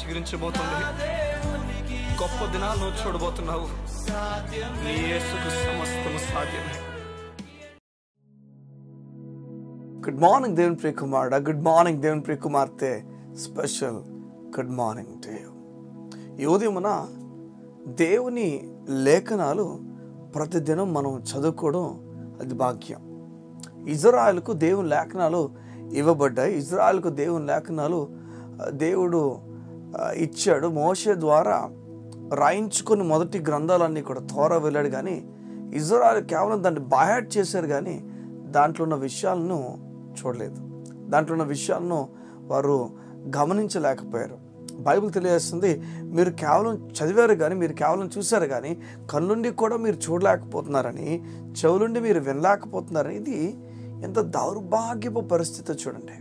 చిగురించబోతుంది. గొప్ప దినాలు నువ్వు చూడబోతున్నావు. నీ యేసుకు సమస్తము సాధ్యమే. గుడ్ మార్నింగ్ దేవుని ప్రియ కుమారుడా, గుడ్ మార్నింగ్ దేవుని ప్రియ కుమార్తె, special good morning to you. ఈ ఉదయమున దేవుని లేఖనాలు ప్రతిదినం మనం చదువుకోవడం అది భాగ్యం. ఇజ్రాయెల్కు దేవుని లేఖనాలు ఇవ్వబడ్డాయి. ఇజ్రాయెల్కు దేవుని లేఖనాలు దేవుడు ఇచ్చాడు. మోషే ద్వారా రాయించుకుని మొదటి గ్రంథాలన్నీ కూడా తోరా వెళ్ళాడు. కానీ ఇజ్రాయెల్ కేవలం దాన్ని బైహార్ట్ చేశారు, కానీ దాంట్లో ఉన్న విషయాలను చూడలేదు. దాంట్లో ఉన్న విషయాలను వారు గమనించలేకపోయారు. బైబిల్ తెలియజేస్తుంది, మీరు కేవలం చదివారు కానీ, మీరు కేవలం చూశారు కానీ, కళ్ళుండి కూడా మీరు చూడలేకపోతున్నారని, చెవులుండి మీరు వినలేకపోతున్నారని. ఇది ఎంత దౌర్భాగ్యపు పరిస్థితి చూడండి.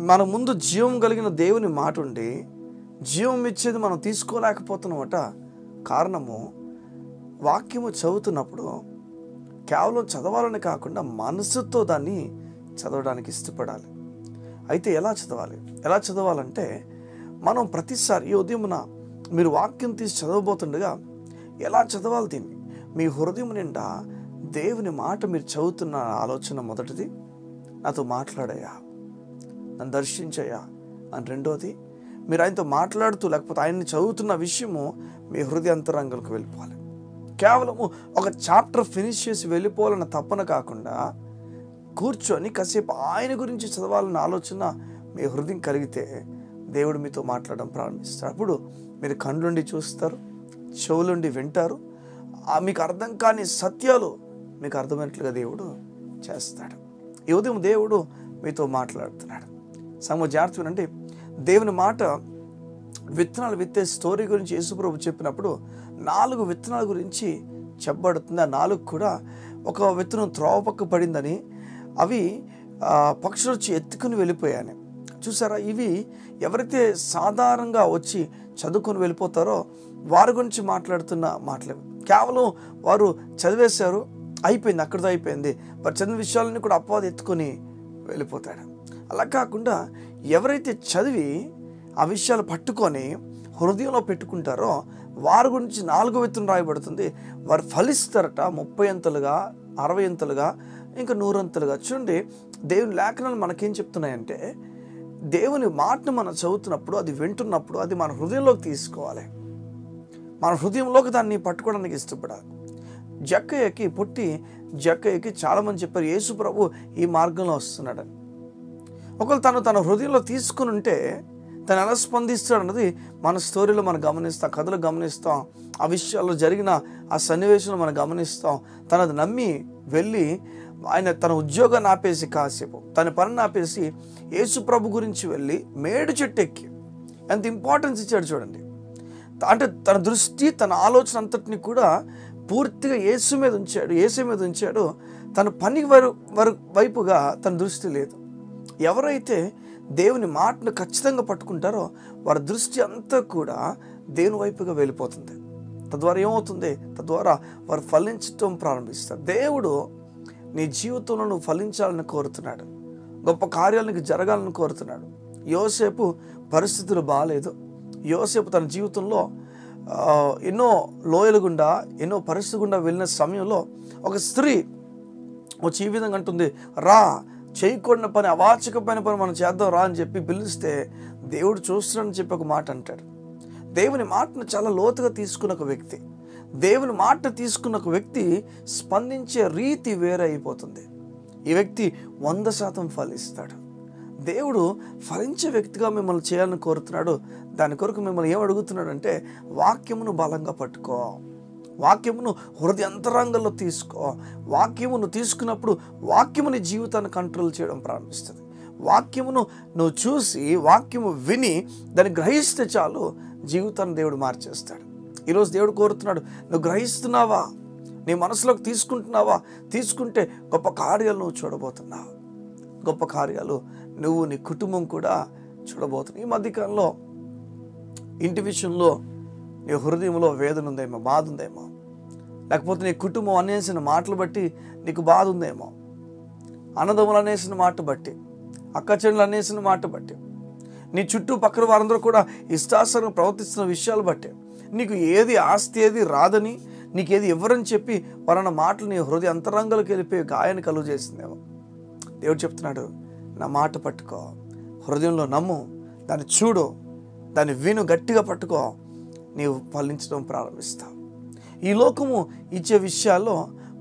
మన ముందు జీవం కలిగిన దేవుని మాట ఉండి జీవం ఇచ్చేది మనం తీసుకోలేకపోతున్నామట. కారణము, వాక్యము చదువుతున్నప్పుడు కేవలం చదవాలని కాకుండా మనసుతో దాన్ని చదవడానికి ఇష్టపడాలి. అయితే ఎలా చదవాలి? ఎలా చదవాలంటే, మనం ప్రతిసారి ఈ ఉదయమున మీరు వాక్యం తీసి చదవబోతుండగా ఎలా చదవాలి దీన్ని? మీ హృదయం నిండా దేవుని మాట మీరు చదువుతున్న ఆలోచన మొదటిది, నాతో మాట్లాడయ్యా, నన్ను దర్శించయ్యా అని. రెండోది, మీరు ఆయనతో మాట్లాడుతూ లేకపోతే ఆయన్ని చదువుతున్న విషయము మీ హృదయాంతరంగంలోకి వెళ్ళిపోవాలి. కేవలము ఒక చాప్టర్ ఫినిష్ చేసి వెళ్ళిపోవాలన్న తపన కాకుండా కూర్చొని కాసేపు ఆయన గురించి చదవాలన్న ఆలోచన మీ హృదయం కలిగితే దేవుడు మీతో మాట్లాడడం ప్రారంభిస్తాడు. అప్పుడు మీరు కళ్ళుండి చూస్తారు, చెవులుండి వింటారు. మీకు అర్థం కాని సత్యాలు మీకు అర్థమైనట్లుగా దేవుడు చేస్తాడు. ఈ ఉదయం దేవుడు మీతో మాట్లాడుతున్నాడు. జాగ్రత్త వినండి. దేవుని మాట విత్తనాలు విత్తే స్టోరీ గురించి యేసుప్రభు చెప్పినప్పుడు 4 విత్తనాల గురించి చెప్పబడుతుంది. ఆ 4 కూడా ఒక విత్తనం త్రోవ పక్క పడిందని, అవి పక్షులు వచ్చి ఎత్తుకుని వెళ్ళిపోయాయని. చూసారా? ఇవి ఎవరైతే సాధారణంగా వచ్చి చదువుకొని వెళ్ళిపోతారో వారి గురించి మాట్లాడుతున్న మాటలు. కేవలం వారు చదివేశారు, అయిపోయింది, అక్కడితో అయిపోయింది. వారు చదివిన విషయాలన్నీ కూడా అపవాది ఎత్తుకొని వెళ్ళిపోతాడు. అలా కాకుండా ఎవరైతే చదివి ఆ విషయాలు పట్టుకొని హృదయంలో పెట్టుకుంటారో వారి గురించి 4 విత్తనం రాయబడుతుంది. వారు ఫలిస్తారట 30 అంతలుగా, 60 అంతలుగా, ఇంకా 100 అంతలుగా. చూడండి, దేవుని లేఖనాలు మనకేం చెప్తున్నాయంటే, దేవుని మాటను మనం చదువుతున్నప్పుడు, అది వింటున్నప్పుడు అది మన హృదయంలోకి తీసుకోవాలి. మన హృదయంలోకి దాన్ని పట్టుకోవడానికి ఇష్టపడాలి. జక్కయ్యకి చాలామంది చెప్పారు, యేసు ప్రభు ఈ మార్గంలో వస్తున్నాడని. ఒకవేళ తన హృదయంలో తీసుకుని ఉంటే తను ఎలా స్పందిస్తాడు అన్నది మన స్టోరీలో మనం గమనిస్తాం, కథలు గమనిస్తాం, ఆ విషయాల్లో జరిగిన ఆ సన్నివేశంలో మనం గమనిస్తాం. తనది నమ్మి వెళ్ళి ఆయన తన ఉద్యోగాన్ని ఆపేసి, కాసేపు తన పనిని ఆపేసి యేసు ప్రభు గురించి వెళ్ళి మేడు చెట్టు ఎక్కి ఎంత ఇంపార్టెన్స్ ఇచ్చాడు చూడండి. అంటే తన దృష్టి, తన ఆలోచన అంతటిని కూడా పూర్తిగా యేసు మీద ఉంచాడు. తన పని వైపుగా తన దృష్టి లేదు. ఎవరైతే దేవుని మాటను ఖచ్చితంగా పట్టుకుంటారో వారి దృష్టి అంతా కూడా దేవుని వైపుగా వెళ్ళిపోతుంది. తద్వారా ఏమవుతుంది? తద్వారా వారు ఫలించటం ప్రారంభిస్తారు. దేవుడు నీ జీవితంలో నువ్వు ఫలించాలని కోరుతున్నాడు. గొప్ప కార్యాలు నీకు జరగాలని కోరుతున్నాడు. యోసేపు పరిస్థితులు బాగాలేదు. యోసేపు తన జీవితంలో ఎన్నో లోయల గుండా, ఎన్నో పరిస్థితి గుండా వెళ్ళిన సమయంలో ఒక స్త్రీ వచ్చి ఈ విధంగా అంటుంది, రా, చేయకూడని పని, అవాచకమైన పని మనం చేద్దాం రా అని చెప్పి పిలిస్తే దేవుడు చూస్తున్నాడని చెప్పి ఒక మాట అంటాడు. దేవుని మాటను చాలా లోతుగా తీసుకున్న ఒక వ్యక్తి, దేవుని మాట తీసుకున్న ఒక వ్యక్తి స్పందించే రీతి వేరే అయిపోతుంది. ఈ వ్యక్తి 100% ఫలిస్తాడు. దేవుడు ఫలించే వ్యక్తిగా మిమ్మల్ని చేయాలని కోరుతున్నాడు. దాని కొరకు మిమ్మల్ని ఏం అడుగుతున్నాడంటే, వాక్యమును బలంగా పట్టుకో, వాక్యమును హృదయంతరంగంలో తీసుకో. వాక్యమును తీసుకున్నప్పుడు వాక్యము నీ జీవితాన్ని కంట్రోల్ చేయడం ప్రారంభిస్తుంది. వాక్యమును నువ్వు చూసి, వాక్యము విని దాన్ని గ్రహిస్తే చాలు, జీవితాన్ని దేవుడు మార్చేస్తాడు. ఈరోజు దేవుడు కోరుతున్నాడు, నువ్వు గ్రహిస్తున్నావా? నీ మనసులోకి తీసుకుంటున్నావా? తీసుకుంటే గొప్ప కార్యాలు నువ్వు చూడబోతున్నావు. గొప్ప కార్యాలు నువ్వు, నీ కుటుంబం కూడా చూడబోతున్నావు. ఈ మధ్యకాలంలో ఇంటి విషయంలో నీ హృదయంలో వేదన ఉందేమో, బాధ ఉందేమో, లేకపోతే నీ కుటుంబం అనేసిన మాటలు బట్టి నీకు బాధ ఉందేమో, అన్నదమ్ములు అనేసిన మాట బట్టి, అక్క చెల్లెలు అనేసిన మాట బట్టి నీ చుట్టూ పక్కన వారందరూ కూడా ఇష్టాసరం ప్రవర్తిస్తున్న విషయాలు బట్టే నీకు ఏది ఆస్తి ఏది రాదని, నీకు ఏది ఇవ్వరని చెప్పి వారన్న మాటలు నీ హృదయ అంతరంగాలకు వెళ్ళిపోయి గాయాన్ని కలుగు చేసిందేమో. దేవుడు చెప్తున్నాడు, నా మాట పట్టుకో, హృదయంలో నమ్ము, దాన్ని చూడు, దాన్ని విను, గట్టిగా పట్టుకో, నీవు ఫలించడం ప్రారంభిస్తావు. ఈ లోకము ఇచ్చే విషయాల్లో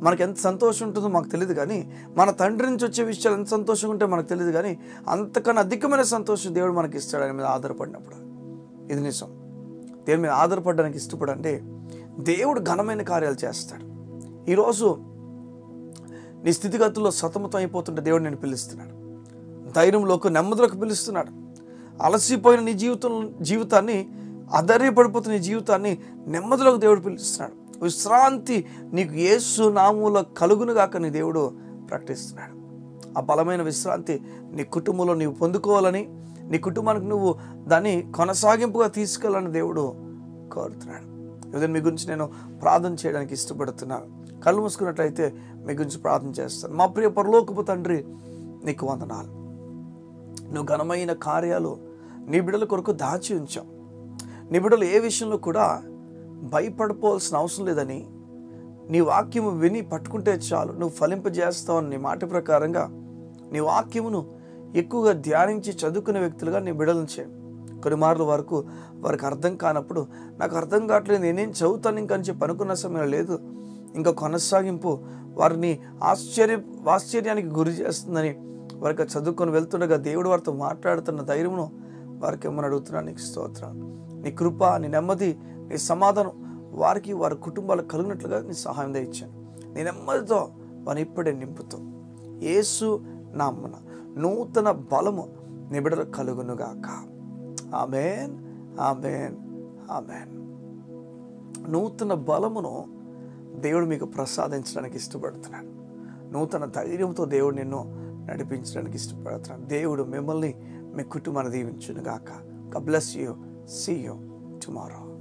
మనకు ఎంత సంతోషం ఉంటుందో మాకు తెలియదు, కానీ మన తండ్రి నుంచి వచ్చే విషయాలు ఎంత సంతోషంగా ఉంటే మనకు తెలియదు, కానీ అంతకన్నా అధికమైన సంతోషం దేవుడు మనకి ఇస్తాడు ఆయన మీద ఆధారపడినప్పుడు. ఇది నిజం. దేవుని మీద ఆధారపడడానికి ఇష్టపడండి, దేవుడు ఘనమైన కార్యాలు చేస్తాడు. ఈరోజు నీ స్థితిగతుల్లో సతమతం అయిపోతుంటే దేవుడు నేను పిలుస్తున్నాడు, ధైర్యంలోకి నెమ్మదిలోకి పిలుస్తున్నాడు. అలసిపోయిన నీ జీవితాన్ని అధైర్యపడిపోతున్న నీ జీవితాన్ని నెమ్మదిలోకి దేవుడు పిలుస్తున్నాడు. విశ్రాంతి నీకు యేసు నామములో కలుగునుగాక నీ దేవుడు ప్రకటిస్తున్నాడు. ఆ బలమైన విశ్రాంతి నీ కుటుంబంలో నీవు పొందుకోవాలని, నీ కుటుంబానికి నువ్వు దాన్ని కొనసాగింపుగా తీసుకెళ్ళాలని దేవుడు కోరుతున్నాడు. ఈరోజు మీ గురించి నేను ప్రార్థన చేయడానికి ఇష్టపడుతున్నాను. కళ్ళు మూసుకున్నట్లయితే మీ గురించి ప్రార్థన చేస్తాను. మా ప్రియ పరలోకపు తండ్రి, నీకు వందనాలు. నువ్వు ఘనమైన కార్యాలు నీ బిడ్డల కొరకు దాచి ఉంచావు. నీ బిడ్డలు ఏ విషయంలో కూడా భయపడిపోవాల్సిన అవసరం లేదని, నీ వాక్యము విని పట్టుకుంటే చాలు నువ్వు ఫలింపజేస్తావని నీ మాట ప్రకారంగా నీ వాక్యమును ఎక్కువగా ధ్యానించి చదువుకునే వ్యక్తులుగా నీ బిడ్డలను చేయి. కొన్ని మార్లు వరకు వారికి అర్థం కానప్పుడు, నాకు అర్థం కావట్లేదు, నేనేం చదువుతాను ఇంకా అని చెప్పి అనుకున్న సమయం లేదు, ఇంకా కొనసాగింపు వారిని ఆశ్చర్యానికి గురి చేస్తుందని వారికి చదువుకొని వెళ్తుండగా దేవుడు వారితో మాట్లాడుతున్న ధైర్యమును వారికి ఏమని అడుగుతున్నాను. నీకు స్తోత్రం. నీ కృప, నీ నెమ్మది, నీ సమాధానం వారికి వారి కుటుంబాలకు కలిగినట్లుగా నీ సహాయం దయచాను. నీ నెమ్మదితో వారిని ఇప్పుడే నింపుతూ యేసు నామమున నూతన బలము నీ బిడ్డలకు కలుగునుగాక. ఆమేన్, ఆమేన్, ఆమేన్. నూతన బలమును దేవుడు మీకు ప్రసాదించడానికి ఇష్టపడుతున్నాడు. నూతన ధైర్యంతో దేవుడు నిన్ను నడిపించడానికి ఇష్టపడుతున్నాడు. దేవుడు మిమ్మల్ని, మీ కుటుంబాన్ని దీవించునుగాక. God bless you. See you tomorrow.